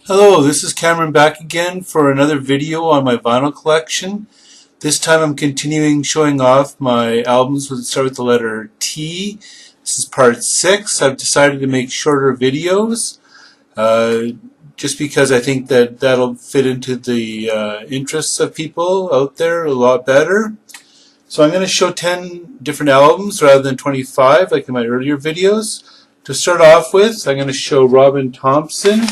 Hello, this is Cameron back again for another video on my vinyl collection. This time I'm continuing showing off my albums that start with the letter T. This is part 6. I've decided to make shorter videos just because I think that that'll fit into the interests of people out there a lot better. So I'm going to show 10 different albums rather than 25 like in my earlier videos. To start off with, I'm going to show Robin Thompson.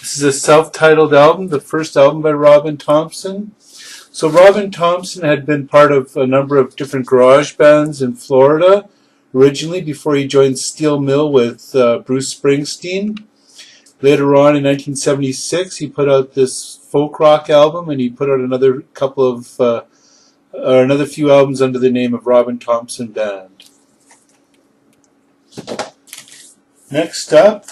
This is a self-titled album, the first album by Robin Thompson. So Robin Thompson had been part of a number of different garage bands in Florida originally before he joined Steel Mill with Bruce Springsteen. Later on in 1976 he put out this folk rock album, and he put out another couple of another few albums under the name of Robin Thompson Band. Next up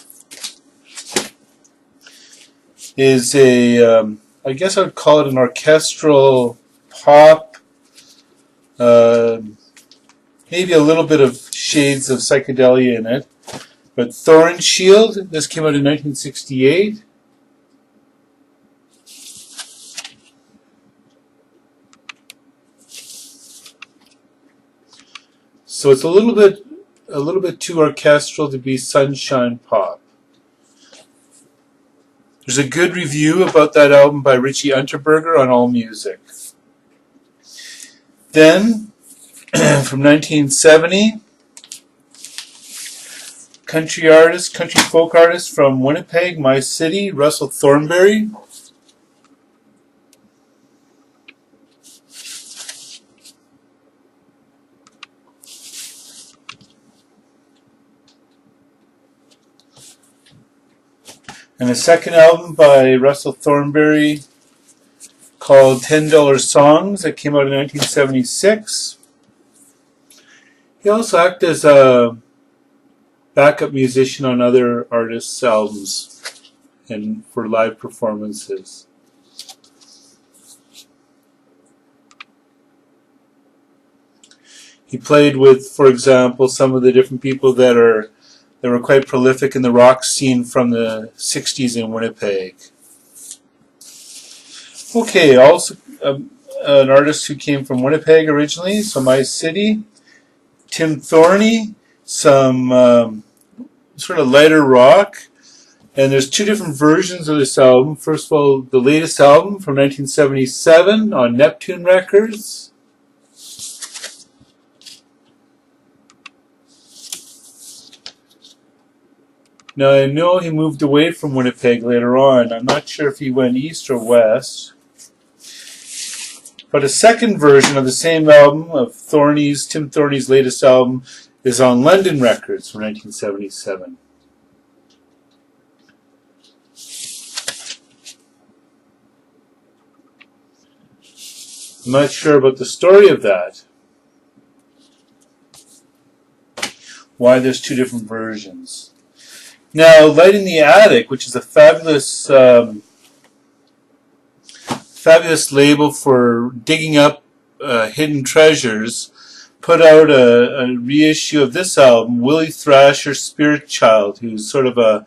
is a, I guess I would call it an orchestral pop, maybe a little bit of shades of psychedelia in it, but Thorn Shield. This came out in 1968. So it's a little bit too orchestral to be sunshine pop. There's a good review about that album by Richie Unterberger on AllMusic. Then, from 1970, country folk artist from Winnipeg, my city, Russell Thornberry. And a second album by Russell Thornberry called $10 Songs that came out in 1976. He also acted as a backup musician on other artists' albums and for live performances. He played with, for example, some of the different people that were quite prolific in the rock scene from the 60s in Winnipeg. Okay, also an artist who came from Winnipeg originally, so my city, Tim Thorney, some sort of lighter rock. And there's two different versions of this album. First of all, the latest album from 1977 on Neptune Records. Now, I know he moved away from Winnipeg later on. I'm not sure if he went east or west. But a second version of the same album of Tim Thorney's latest album is on London Records from 1977. I'm not sure about the story of that. Why there's two different versions. Now, Light in the Attic, which is a fabulous label for digging up hidden treasures, put out a reissue of this album, Willie Thrasher's Spirit Child, who's sort of a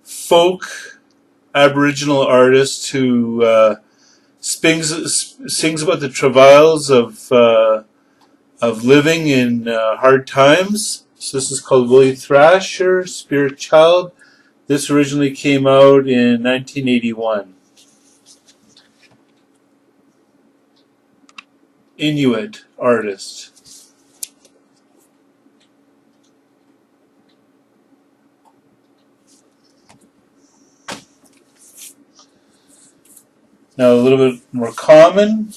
folk Aboriginal artist who sings about the travails of living in hard times. So this is called Willie Thrasher, Spirit Child. This originally came out in 1981. Inuit artist. Now a little bit more common.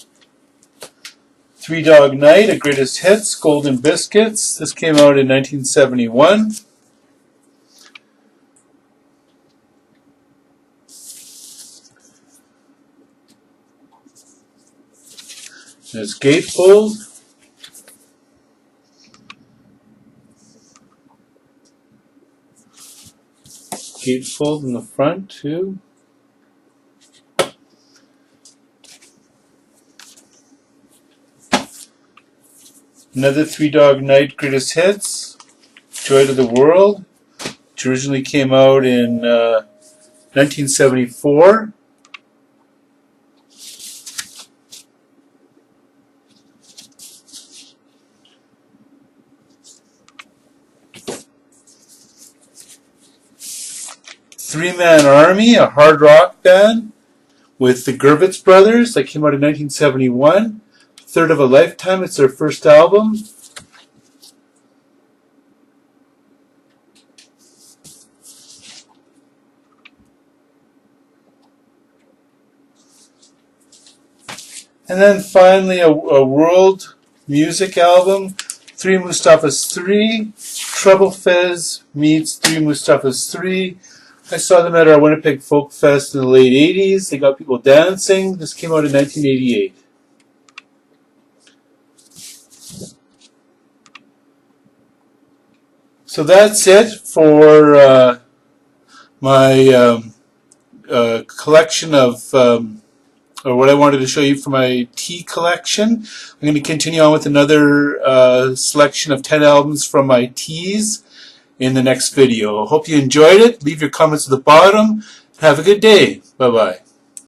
Three Dog Night, a Greatest Hits, Golden Biscuits. This came out in 1971. There's Gatefold. Gatefold in the front too. Another Three Dog Night Greatest Hits, Joy to the World, which originally came out in 1974. Three-Man Army, a hard rock band with the Gervitz Brothers. That came out in 1971. Third of a Lifetime. It's their first album. And then finally a world music album. Three Mustafas 3. Trouble Fez meets Three Mustafas 3. I saw them at our Winnipeg Folk Fest in the late 80s. They got people dancing. This came out in 1988. So that's it for my collection of, or what I wanted to show you for my tea collection. I'm going to continue on with another selection of 10 albums from my teas in the next video. I hope you enjoyed it. Leave your comments at the bottom. Have a good day. Bye-bye.